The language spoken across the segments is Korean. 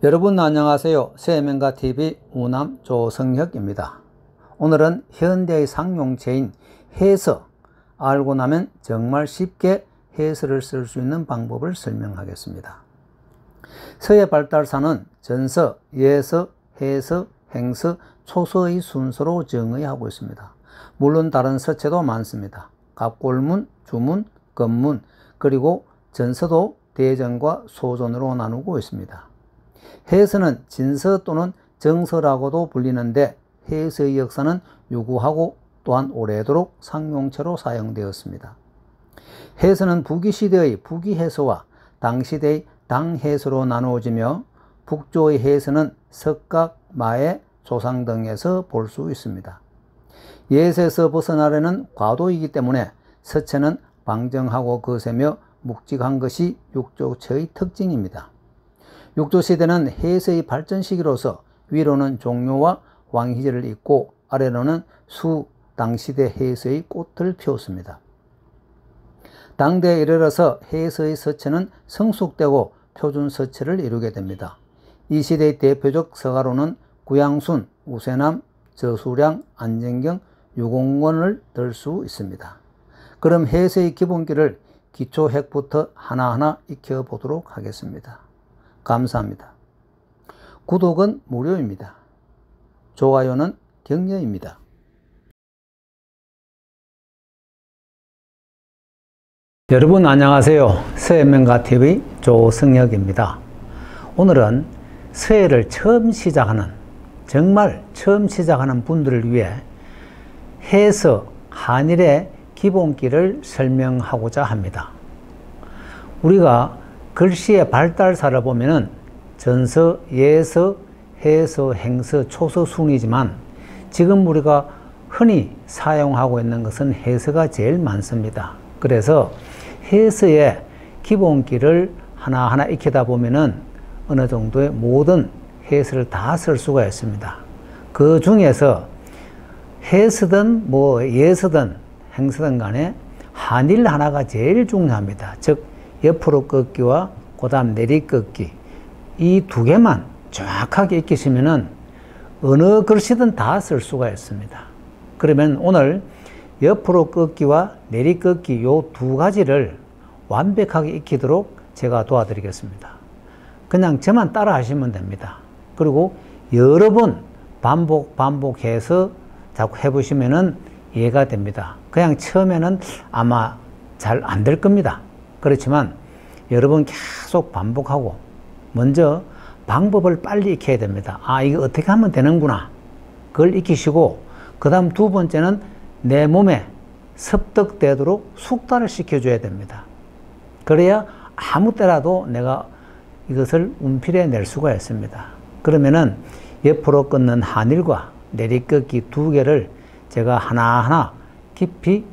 여러분 안녕하세요. 세멘가TV 우남 조성혁입니다. 오늘은 현대의 상용체인 해서, 알고 나면 정말 쉽게 해서를 쓸 수 있는 방법을 설명하겠습니다. 서의 발달사는 전서, 예서, 해서, 행서, 초서의 순서로 정의하고 있습니다. 물론 다른 서체도 많습니다. 갑골문, 주문, 건문, 그리고 전서도 대전과 소전으로 나누고 있습니다. 해서는 진서 또는 정서라고도 불리는데 해서의 역사는 유구하고 또한 오래도록 상용체로 사용되었습니다. 해서는 북위시대의 북위해서와 당시대의 당해서로 나누어지며 북조의 해서는 석각, 마의, 조상 등에서 볼 수 있습니다. 예서에서 벗어나려는 과도이기 때문에 서체는 방정하고 거세며 묵직한 것이 육조체의 특징입니다. 육조시대는 해서의 발전 시기로서 위로는 종묘와 왕희제를 잇고 아래로는 수, 당시대 해서의 꽃을 피웠습니다. 당대에 이르러서 해서의 서체는 성숙되고 표준 서체를 이루게 됩니다. 이 시대의 대표적 서가로는 구양순, 우세남, 저수량, 안정경, 유공원을 들 수 있습니다. 그럼 해서의 기본기를 기초핵부터 하나하나 익혀보도록 하겠습니다. 감사합니다. 구독은 무료입니다. 좋아요는 격려입니다. 여러분 안녕하세요. 서예명가TV 조성혁입니다. 오늘은 서예를 처음 시작하는, 정말 처음 시작하는 분들을 위해 해서, 한일의 기본기를 설명하고자 합니다. 우리가 글씨의 발달사를 보면은 전서, 예서, 해서, 행서, 초서 순이지만 지금 우리가 흔히 사용하고 있는 것은 해서가 제일 많습니다. 그래서 해서의 기본기를 하나하나 익히다 보면은 어느 정도의 모든 해서를 다 쓸 수가 있습니다. 그 중에서 해서든 예서든 행서든 간에 한일 하나가 제일 중요합니다. 즉 옆으로 꺾기와 그 다음 내리 꺾기, 이 두 개만 정확하게 익히시면은 어느 글씨든 다 쓸 수가 있습니다. 그러면 오늘 옆으로 꺾기와 내리 꺾기 요 두 가지를 완벽하게 익히도록 제가 도와드리겠습니다. 그냥 저만 따라 하시면 됩니다. 그리고 여러 번 반복해서 자꾸 해보시면은 이해가 됩니다. 그냥 처음에는 아마 잘 안 될 겁니다. 그렇지만 여러 번 계속 반복하고 먼저 방법을 빨리 익혀야 됩니다. 아, 이거 어떻게 하면 되는구나. 그걸 익히시고 그 다음 두 번째는 내 몸에 습득되도록 숙달을 시켜줘야 됩니다. 그래야 아무 때라도 내가 이것을 운필해 낼 수가 있습니다. 그러면은 옆으로 꺾는 한일과 내리꺾기 두 개를 제가 하나하나 깊이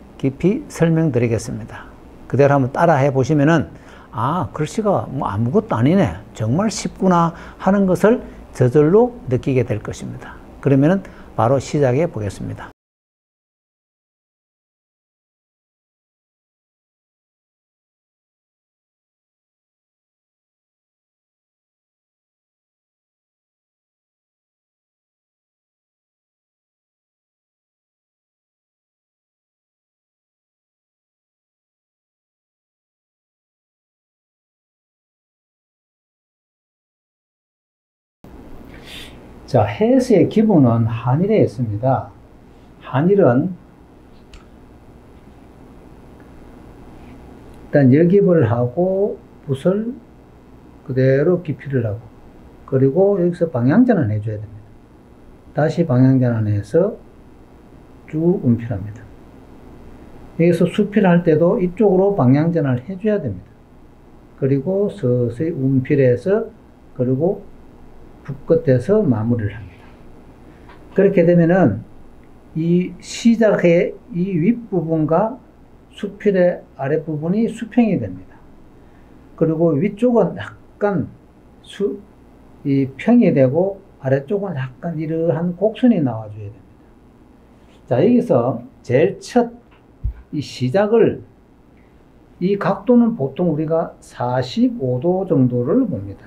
설명드리겠습니다. 그대로 한번 따라 해 보시면은 아, 글씨가 아무것도 아니네, 정말 쉽구나 하는 것을 저절로 느끼게 될 것입니다. 그러면은 바로 시작해 보겠습니다. 자, 해서의 기본은 한일에 있습니다. 한일은 일단 역입을 하고 붓을 그대로 기피를 하고, 그리고 여기서 방향전환 해줘야 됩니다. 다시 방향전환해서 쭉 운필합니다. 여기서 수필할 때도 이쪽으로 방향전환을 해줘야 됩니다. 그리고 서서히 운필해서, 그리고 붓끝에서 마무리를 합니다. 그렇게 되면은 이 시작의 이 윗부분과 수필의 아랫부분이 수평이 됩니다. 그리고 위쪽은 약간 이 평이 되고 아래쪽은 약간 이러한 곡선이 나와줘야 됩니다. 자, 여기서 제일 첫 이 시작을, 이 각도는 보통 우리가 45도 정도를 봅니다.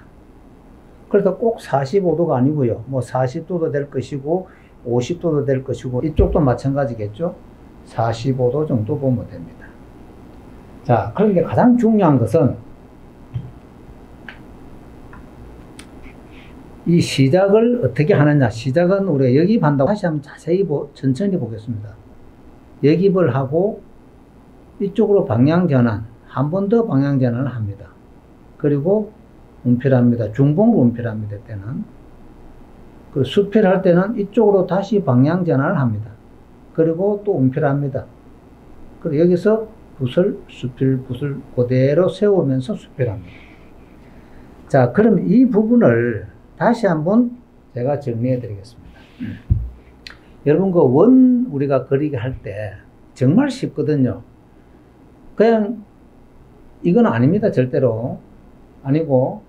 그래서 꼭 45도가 아니고요. 뭐 40도도 될 것이고 50도도 될 것이고 이쪽도 마찬가지겠죠. 45도 정도 보면 됩니다. 자, 그런데 가장 중요한 것은 이 시작을 어떻게 하느냐. 시작은 우리가 역입한다고 다시 한번 자세히 천천히 보겠습니다. 역입을 하고 이쪽으로 방향 전환, 한 번 더 방향 전환을 합니다. 그리고 운필합니다. 중봉으로 운필합니다. 때는. 그 수필할 때는 이쪽으로 다시 방향 전환을 합니다. 그리고 또 운필합니다. 그리고 여기서 붓을, 수필, 붓을 그대로 세우면서 수필합니다. 자, 그럼 이 부분을 다시 한번 제가 정리해 드리겠습니다. 여러분, 그 원 우리가 그리기 할 때 정말 쉽거든요. 그냥 이건 아닙니다. 절대로. 아니고,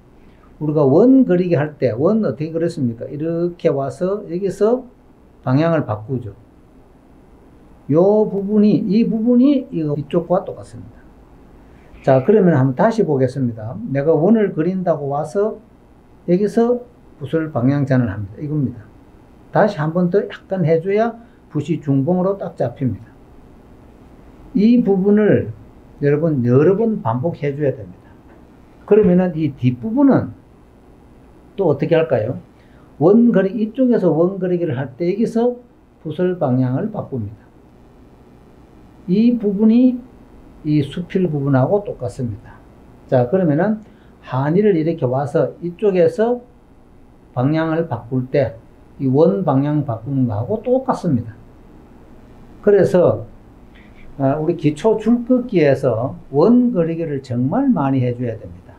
우리가 원 그리기 할 때, 원 어떻게 그렸습니까? 이렇게 와서 여기서 방향을 바꾸죠. 요 부분이, 이 부분이 이쪽과 똑같습니다. 자, 그러면 한번 다시 보겠습니다. 내가 원을 그린다고 와서 여기서 붓을 방향 전환을 합니다. 이겁니다. 다시 한 번 더 약간 해줘야 붓이 중봉으로 딱 잡힙니다. 이 부분을 여러분 여러 번 반복해 줘야 됩니다. 그러면은 이 뒷부분은 또 어떻게 할까요? 원그리기, 이쪽에서 원그리기를 할 때 여기서 붓을 방향을 바꿉니다. 이 부분이 이 수필 부분하고 똑같습니다. 자, 그러면은 한의를 이렇게 와서 이쪽에서 방향을 바꿀 때 이 원 방향 바꾸는 거하고 똑같습니다. 그래서 우리 기초 줄긋기에서 원 그리기를 정말 많이 해줘야 됩니다.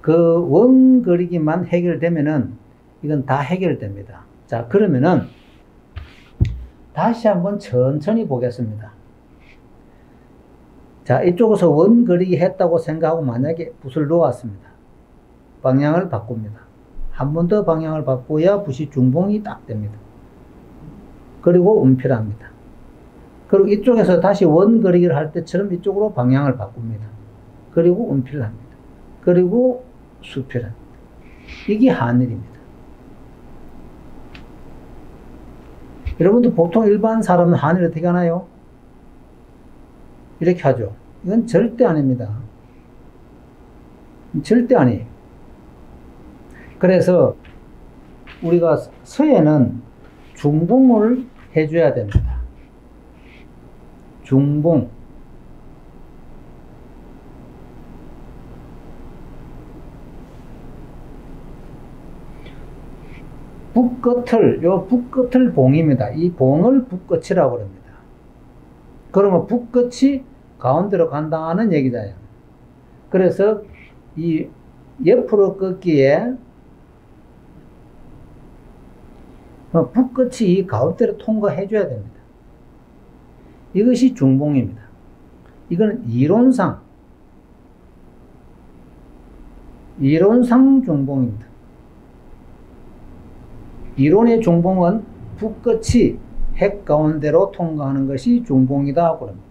그 원 그리기만 해결되면은 이건 다 해결됩니다. 자, 그러면은 다시 한번 천천히 보겠습니다. 자, 이쪽에서 원 그리기 했다고 생각하고 만약에 붓을 놓았습니다. 방향을 바꿉니다. 한 번 더 방향을 바꿔야 붓이 중봉이 딱 됩니다. 그리고 운필합니다. 그리고 이쪽에서 다시 원 그리기를 할 때처럼 이쪽으로 방향을 바꿉니다. 그리고 운필을 합니다. 그리고 수필을 합니다. 이게 한일입니다. 여러분들 보통 일반 사람은 한일 어떻게 하나요? 이렇게 하죠. 이건 절대 아닙니다. 절대 아니에요. 그래서 우리가 서에는 중봉을 해줘야 됩니다. 중봉. 붓끝을, 요 붓끝을 봉입니다. 이 봉을 붓끝이라고 합니다. 그러면 붓끝이 가운데로 간다는 얘기잖아요. 그래서 이 옆으로 꺾기에 붓끝이 이 가운데로 통과해 줘야 됩니다. 이것이 중봉입니다. 이거는 이론상 중봉입니다. 이론의 중봉은 붓끝이 핵 가운데로 통과하는 것이 중봉이다 하고 합니다.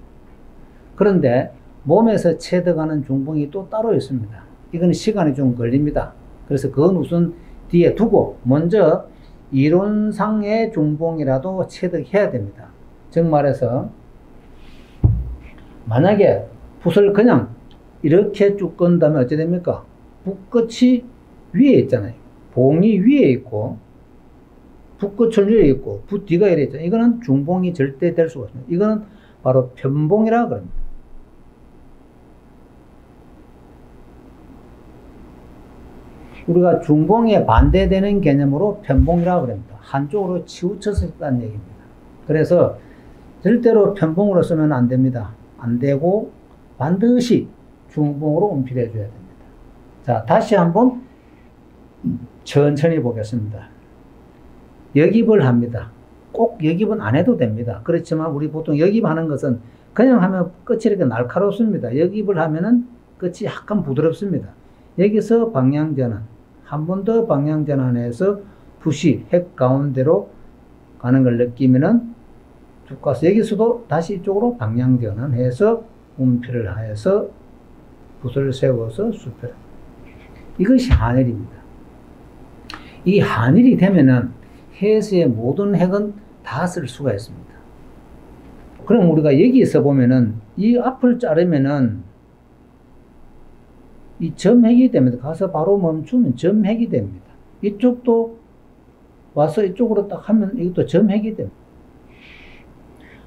그런데 몸에서 체득하는 중봉이 또 따로 있습니다. 이건 시간이 좀 걸립니다. 그래서 그건 우선 뒤에 두고 먼저 이론상의 중봉이라도 체득해야 됩니다. 즉 말해서 만약에 붓을 그냥 이렇게 쭉 건다면 어찌 됩니까? 붓끝이 위에 있잖아요. 봉이 위에 있고 붓끝은 위에 있고 붓 뒤가 이래 있잖아요. 이거는 중봉이 절대 될 수가 없습니다. 이거는 바로 편봉이라고 합니다. 우리가 중봉에 반대되는 개념으로 편봉이라고 합니다. 한쪽으로 치우쳐서 있다는 얘기입니다. 그래서 절대로 편봉으로 쓰면 안 됩니다. 안 되고 반드시 중봉으로 운필해 줘야 됩니다. 자, 다시 한번 천천히 보겠습니다. 역입을 합니다. 꼭 역입은 안 해도 됩니다. 그렇지만 우리 보통 역입하는 것은 그냥 하면 끝이 이렇게 날카롭습니다. 역입을 하면은 끝이 약간 부드럽습니다. 여기서 방향 전환, 한 번 더 방향 전환해서 붓이 핵 가운데로 가는 걸 느끼면은 쭉 가서 여기서도 다시 이쪽으로 방향 전환해서 운필을 하여서 붓을 세워서 수필. 이것이 한일입니다. 이 한일이 되면은 해서의 모든 핵은 다 쓸 수가 있습니다. 그럼 우리가 여기에서 보면은 이 앞을 자르면은 이 점핵이 됩니다. 가서 바로 멈추면 점핵이 됩니다. 이쪽도 와서 이쪽으로 딱 하면 이것도 점핵이 됩니다.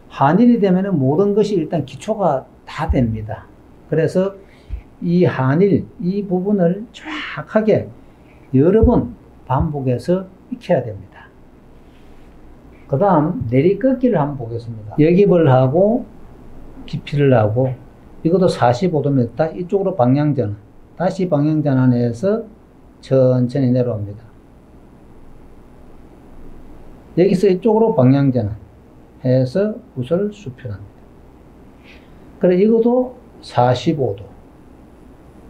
한일이 되면은 모든 것이 일단 기초가 다 됩니다. 그래서 이 한일, 이 부분을 정확하게 여러 번 반복해서 익혀야 됩니다. 그 다음 내리꺾기를 한번 보겠습니다. 역입을 하고 깊이를 하고 이것도 45도입니다. 다시 이쪽으로 방향전환, 다시 방향전환해서 천천히 내려옵니다. 여기서 이쪽으로 방향전환 해서 붓을 수평합니다. 그래 이것도 45도.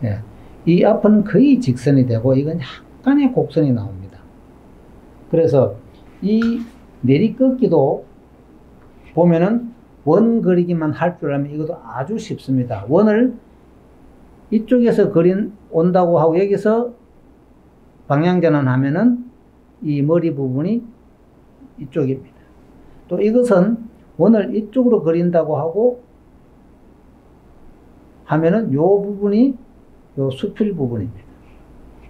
예. 이 앞은 거의 직선이 되고 이건 약간의 곡선이 나옵니다. 그래서 이 내리꺾기도 보면은 원 그리기만 할 줄 알면 이것도 아주 쉽습니다. 원을 이쪽에서 온다고 하고 여기서 방향전환 하면은 이 머리 부분이 이쪽입니다. 또 이것은 원을 이쪽으로 그린다고 하고 하면은 요 부분이 요 수필 부분입니다.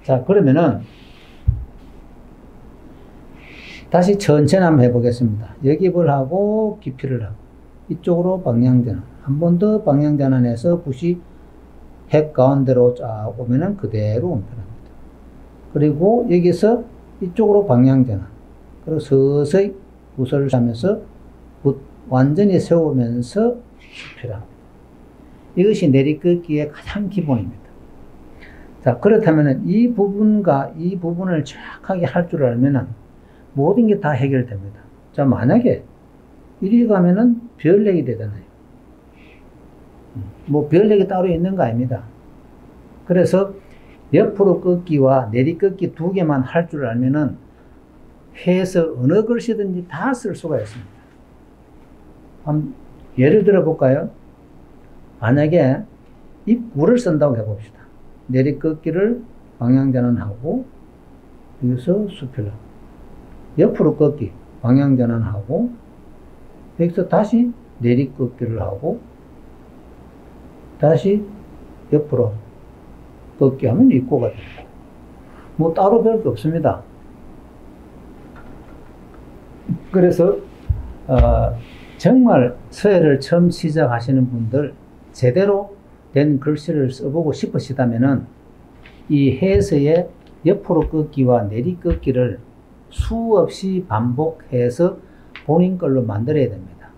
자, 그러면은 다시 천천히 한번 해보겠습니다. 역입을 하고 깊이를 하고 이쪽으로 방향전환, 한 번 더 방향전환해서 붓이 핵 가운데로 쫙 오면은 그대로 원편합니다. 그리고 여기서 이쪽으로 방향전환, 그리고 서서히 붓을 하면서 붓 완전히 세우면서 수필합니다. 이것이 내리꺾기의 가장 기본입니다. 자, 그렇다면 이 부분과 이 부분을 정확하게 할 줄 알면은 모든 게 다 해결됩니다. 자, 만약에 이리 가면은 별력이 되잖아요. 뭐 별력이 따로 있는 거 아닙니다. 그래서 옆으로 꺾기와 내리꺾기 두 개만 할 줄 알면은 해서 어느 글씨든지 다 쓸 수가 있습니다. 한번 예를 들어 볼까요? 만약에 입구를 쓴다고 해봅시다. 내리꺾기를 방향전환하고 여기서 수필하고 옆으로 꺾기 방향전환하고 여기서 다시 내리꺾기를 하고 다시 옆으로 꺾기 하면 입구가 됩니다. 뭐 따로 별 게 없습니다. 그래서 정말 서예를 처음 시작하시는 분들 제대로 된 글씨를 써보고 싶으시다면은 이 해서의 옆으로 꺾기와 내리꺾기를 수없이 반복해서 본인 걸로 만들어야 됩니다.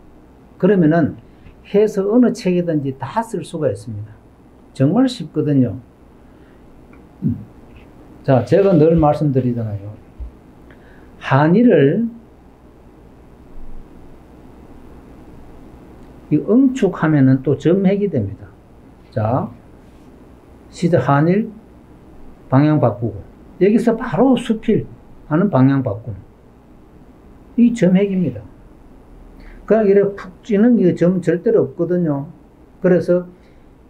그러면은 해서 어느 책이든지 다 쓸 수가 있습니다. 정말 쉽거든요. 자, 제가 늘 말씀드리잖아요. 한일을 이 응축하면은 또 점핵이 됩니다. 자, 시작 한일 방향 바꾸고 여기서 바로 수필 하는 방향 바꿈. 이 점핵입니다. 그냥 이렇게 푹 찌는 게 점 절대로 없거든요. 그래서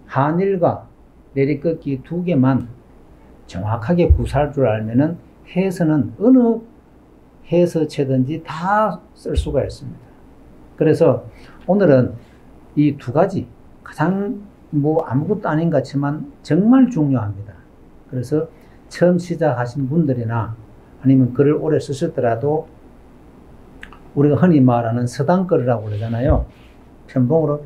한일과 내리꺾기 두 개만 정확하게 구사할 줄 알면은 해서는 어느 해서체든지 다 쓸 수가 있습니다. 그래서 오늘은 이 두 가지 가장 뭐 아무것도 아닌 것 같지만 정말 중요합니다. 그래서 처음 시작하신 분들이나 아니면 글을 오래 쓰셨더라도 우리가 흔히 말하는 서당글이라고 그러잖아요. 편봉으로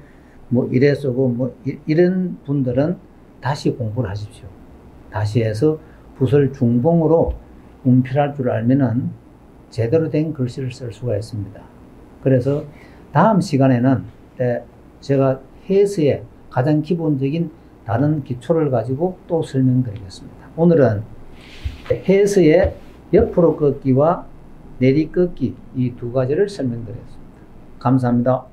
뭐 이래 쓰고 뭐 이런 분들은 다시 공부를 하십시오. 다시 해서 붓을 중봉으로 운필할 줄 알면은 제대로 된 글씨를 쓸 수가 있습니다. 그래서 다음 시간에는 제가 해서의 가장 기본적인 다른 기초를 가지고 또 설명드리겠습니다. 오늘은 해서의 옆으로 꺾기와 내리꺾기 이 두 가지를 설명드렸습니다. 감사합니다.